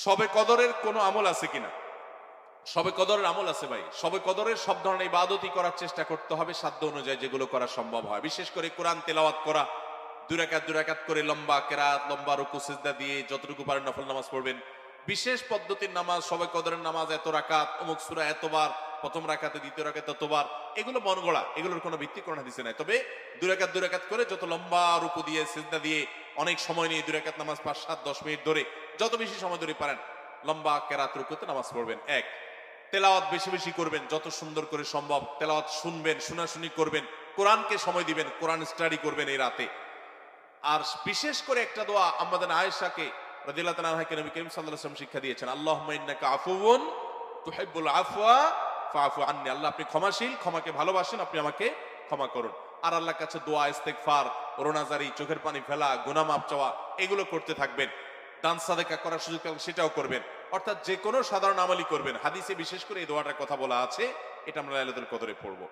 শবে কদরের কোনো আমল আছে কিনা? শবে কদরের আমল আছে ভাই। শবে কদরের সব ধরনের ইবাদতই করার চেষ্টা করতে হবে সাধ্য অনুযায়ী, যেগুলো করা সম্ভব হয়। বিশেষ করে কোরআন তেলাওয়াত করা, দুই রাকাত করে লম্বা কেরাত, লম্বা রুকু সিজদা দিয়ে যতটুকু পারেন নফল নামাজ পড়বেন। বিশেষ পদ্ধতির নামাজ, শবে কদরের নামাজ এত রাকাত, অমুক সূরা এতবার, প্রথম রাকাতে দ্বিতীয় রাকাতে ততবার, এগুলো মন গড়া, এগুলোর কোনো ভিত্তি কোরআন হাদিসে নাই। তবে দুই রাকাত করে যত লম্বা রুকু দিয়ে সিজদা দিয়ে অনেক সময় নিয়ে 2 রাকাত নামাজ 5, 7, 10 মিনিট ধরে যত বেশি সময় ধরে পারেন লম্বা কেরাত রুকুতে নামাজ পড়বেন। এক, তেলাওয়াত বেশি বেশি করবেন, যত সুন্দর করে সম্ভব তেলাওয়াত শুনবেন, শোনাশুনি করবেন, কোরআনকে সময় দিবেন, কোরআন স্টাডি করবেন এই রাতে। আর বিশেষ করে একটা দোয়া আমাদের আয়েশাকে রাদিয়াল্লাহু তাআলা আনহাকে নবী করিম সাল্লাল্লাহু আলাইহি ওয়াসাল্লাম শিক্ষা দিয়েছেন, আল্লাহুম্মা ইন্নাকা আফুউন তুহিব্বুল আফওয়া ফাআফু আন্নী। আল্লাহ আপনি ক্ষমাশীল, ক্ষমাকে ভালোবাসেন, আপনি আমাকে ক্ষমা করুন। আর আল্লাহর কাছে দোয়া, ইস্তেগফার, রোনাজারি, চোখের পানি ফেলা, গুনাহ মাফ চাওয়া, এগুলো করতে থাকবেন। দান সাদেকা করার সুযোগ পেলে সেটাও করবেন। অর্থাৎ যে কোনো সাধারণ আমলই করবেন। হাদিসে বিশেষ করে এই দোয়াটার কথা বলা আছে, এটা আমরা লাইলাতুল কদরে পড়বো।